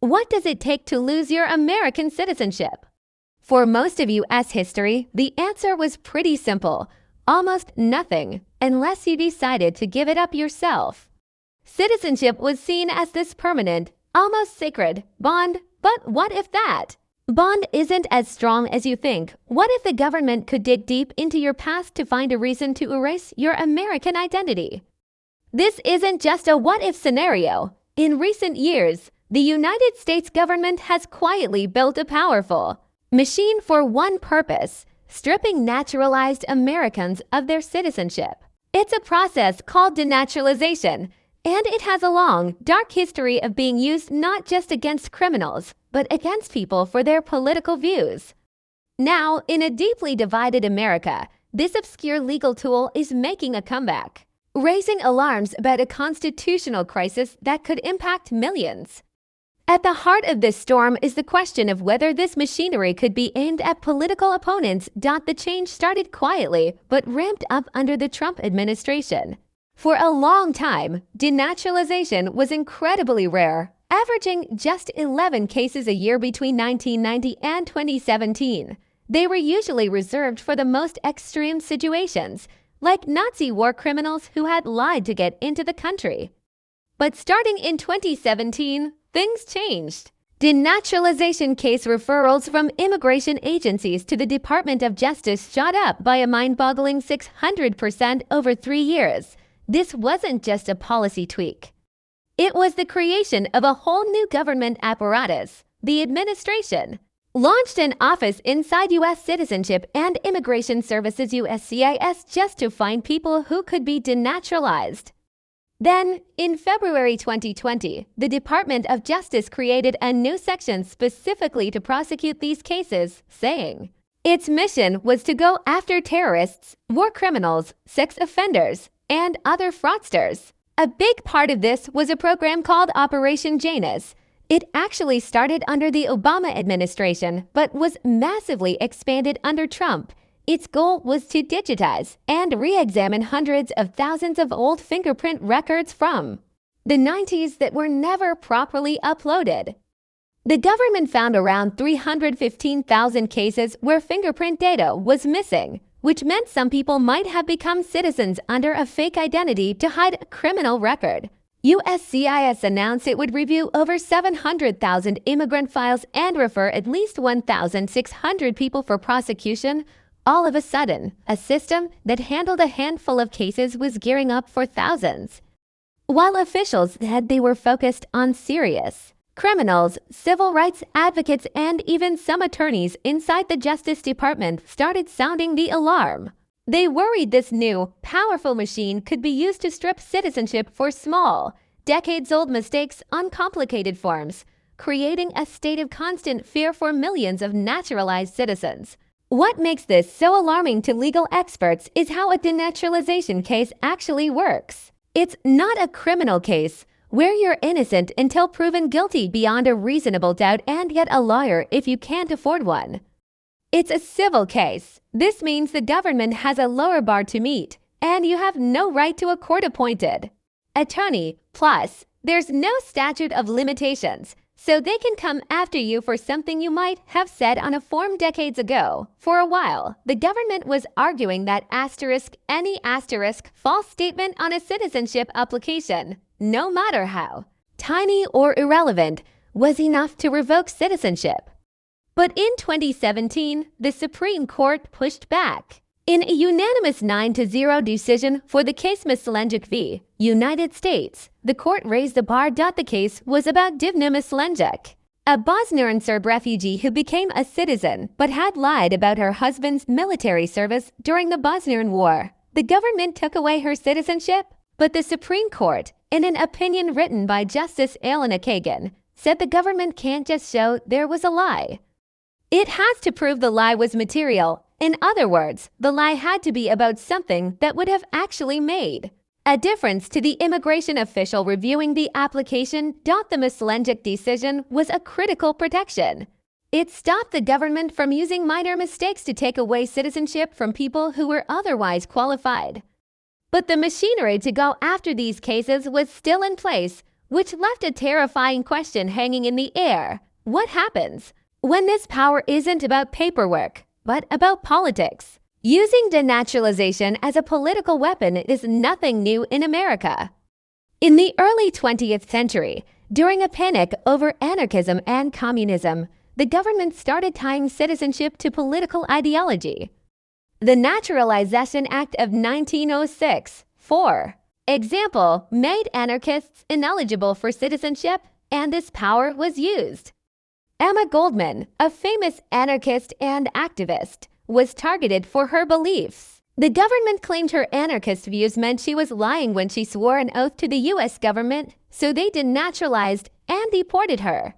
What does it take to lose your American citizenship? For most of U.S. history, the answer was pretty simple. Almost nothing, unless you decided to give it up yourself. Citizenship was seen as this permanent, almost sacred, bond, but what if that bond isn't as strong as you think? What if the government could dig deep into your past to find a reason to erase your American identity? This isn't just a what-if scenario. In recent years, the United States government has quietly built a powerful machine for one purpose: stripping naturalized Americans of their citizenship. It's a process called denaturalization, and it has a long, dark history of being used not just against criminals, but against people for their political views. Now, in a deeply divided America, this obscure legal tool is making a comeback, raising alarms about a constitutional crisis that could impact millions. At the heart of this storm is the question of whether this machinery could be aimed at political opponents. The change started quietly, but ramped up under the Trump administration. For a long time, denaturalization was incredibly rare, averaging just 11 cases a year between 1990 and 2017. They were usually reserved for the most extreme situations, like Nazi war criminals who had lied to get into the country. But starting in 2017, things changed. Denaturalization case referrals from immigration agencies to the Department of Justice shot up by a mind-boggling 600% over 3 years. This wasn't just a policy tweak. It was the creation of a whole new government apparatus. The administration launched an office inside U.S. Citizenship and Immigration Services (USCIS) just to find people who could be denaturalized. Then, in February 2020, the Department of Justice created a new section specifically to prosecute these cases, saying its mission was to go after terrorists, war criminals, sex offenders, and other fraudsters. A big part of this was a program called Operation Janus. It actually started under the Obama administration, but was massively expanded under Trump. Its goal was to digitize and re-examine hundreds of thousands of old fingerprint records from the 90s that were never properly uploaded. The government found around 315,000 cases where fingerprint data was missing, which meant some people might have become citizens under a fake identity to hide a criminal record. USCIS announced it would review over 700,000 immigrant files and refer at least 1,600 people for prosecution. All of a sudden, a system that handled a handful of cases was gearing up for thousands. While officials said they were focused on serious criminals, civil rights advocates, and even some attorneys inside the Justice Department started sounding the alarm. They worried this new, powerful machine could be used to strip citizenship for small, decades-old mistakes on complicated forms, creating a state of constant fear for millions of naturalized citizens. What makes this so alarming to legal experts is how a denaturalization case actually works. It's not a criminal case, where you're innocent until proven guilty beyond a reasonable doubt and get a lawyer if you can't afford one. It's a civil case. This means the government has a lower bar to meet, and you have no right to a court-appointed attorney. Plus, there's no statute of limitations, so they can come after you for something you might have said on a form decades ago. For a while, the government was arguing that any false statement on a citizenship application, no matter how tiny or irrelevant, was enough to revoke citizenship. But in 2017, the Supreme Court pushed back. In a unanimous 9-0 decision for the case Mislenjak v. United States, the court raised the bar. The case was about Divna Mislenjak, a Bosnian Serb refugee who became a citizen but had lied about her husband's military service during the Bosnian War. The government took away her citizenship, but the Supreme Court, in an opinion written by Justice Elena Kagan, said the government can't just show there was a lie. It has to prove the lie was material. In other words, the lie had to be about something that would have actually made a difference to the immigration official reviewing the application. The Mislenjak decision was a critical protection. It stopped the government from using minor mistakes to take away citizenship from people who were otherwise qualified. But the machinery to go after these cases was still in place. which left a terrifying question hanging in the air. What happens when this power isn't about paperwork, but about politics? Using denaturalization as a political weapon is nothing new in America. In the early 20th century, during a panic over anarchism and communism, the government started tying citizenship to political ideology. The Naturalization Act of 1906, for example, made anarchists ineligible for citizenship, and this power was used. Emma Goldman, a famous anarchist and activist, was targeted for her beliefs. The government claimed her anarchist views meant she was lying when she swore an oath to the U.S. government, so they denaturalized and deported her.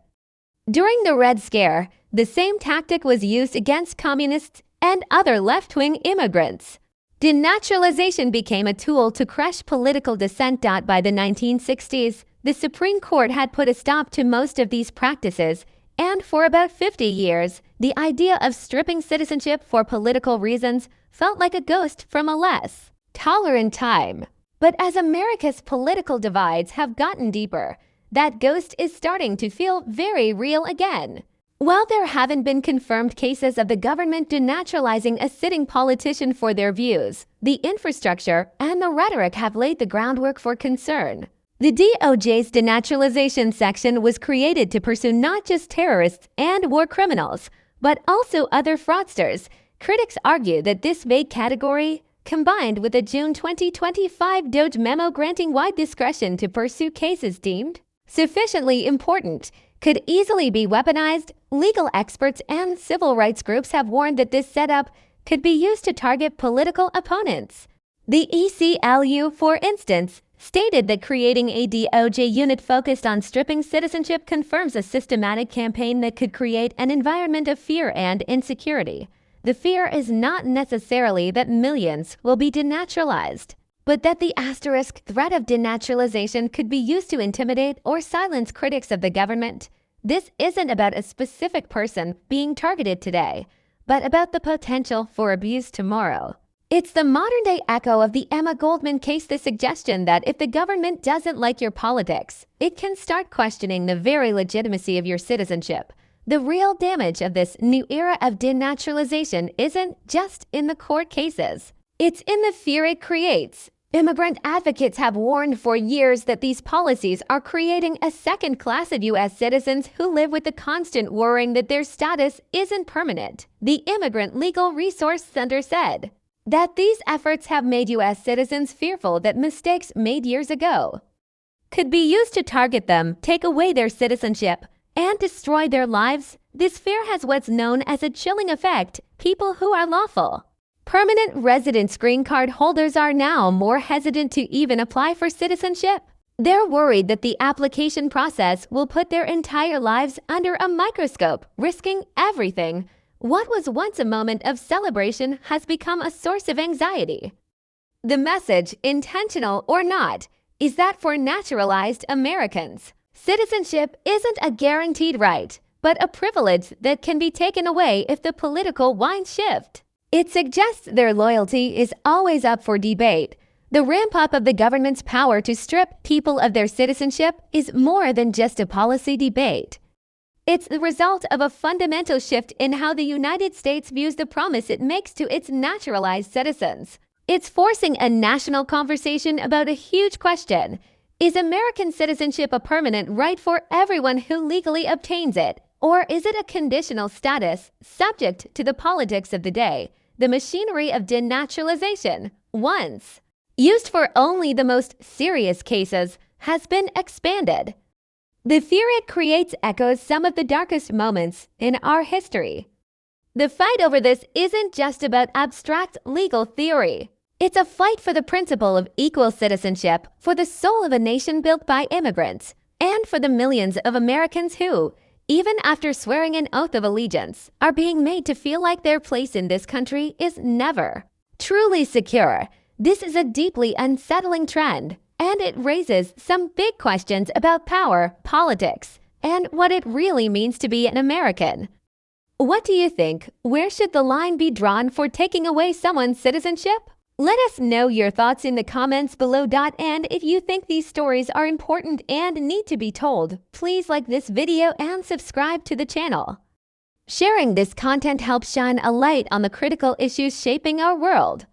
During the Red Scare, the same tactic was used against communists and other left-wing immigrants. Denaturalization became a tool to crush political dissent. By the 1960s, the Supreme Court had put a stop to most of these practices, and for about 50 years, the idea of stripping citizenship for political reasons felt like a ghost from a less tolerant time. But as America's political divides have gotten deeper, that ghost is starting to feel very real again. While there haven't been confirmed cases of the government denaturalizing a sitting politician for their views, the infrastructure and the rhetoric have laid the groundwork for concern. The DOJ's denaturalization section was created to pursue not just terrorists and war criminals, but also other fraudsters. Critics argue that this vague category, combined with a June 2025 DOJ memo granting wide discretion to pursue cases deemed sufficiently important, could easily be weaponized. Legal experts and civil rights groups have warned that this setup could be used to target political opponents. The ACLU, for instance, stated that creating a DOJ unit focused on stripping citizenship confirms a systematic campaign that could create an environment of fear and insecurity. The fear is not necessarily that millions will be denaturalized, but that the asterisk threat of denaturalization could be used to intimidate or silence critics of the government. This isn't about a specific person being targeted today, but about the potential for abuse tomorrow. It's the modern-day echo of the Emma Goldman case, the suggestion that if the government doesn't like your politics, it can start questioning the very legitimacy of your citizenship. The real damage of this new era of denaturalization isn't just in the court cases. It's in the fear it creates. Immigrant advocates have warned for years that these policies are creating a second class of U.S. citizens who live with the constant worrying that their status isn't permanent. The Immigrant Legal Resource Center said that these efforts have made U.S. citizens fearful that mistakes made years ago could be used to target them, take away their citizenship, and destroy their lives. This fear has what's known as a chilling effect. People who are lawful permanent resident green card holders are now more hesitant to even apply for citizenship. They're worried that the application process will put their entire lives under a microscope, risking everything. What was once a moment of celebration has become a source of anxiety. The message, intentional or not, is that for naturalized Americans, citizenship isn't a guaranteed right, but a privilege that can be taken away if the political winds shift. It suggests their loyalty is always up for debate. The ramp-up of the government's power to strip people of their citizenship is more than just a policy debate. It's the result of a fundamental shift in how the United States views the promise it makes to its naturalized citizens. It's forcing a national conversation about a huge question. Is American citizenship a permanent right for everyone who legally obtains it? Or is it a conditional status subject to the politics of the day? The machinery of denaturalization, once used for only the most serious cases, has been expanded. The fear it creates echoes some of the darkest moments in our history. The fight over this isn't just about abstract legal theory. It's a fight for the principle of equal citizenship, for the soul of a nation built by immigrants, and for the millions of Americans who, even after swearing an oath of allegiance, are being made to feel like their place in this country is never truly secure. This is a deeply unsettling trend, and it raises some big questions about power, politics, and what it really means to be an American. What do you think? Where should the line be drawn for taking away someone's citizenship? Let us know your thoughts in the comments below. And if you think these stories are important and need to be told, please like this video and subscribe to the channel. Sharing this content helps shine a light on the critical issues shaping our world.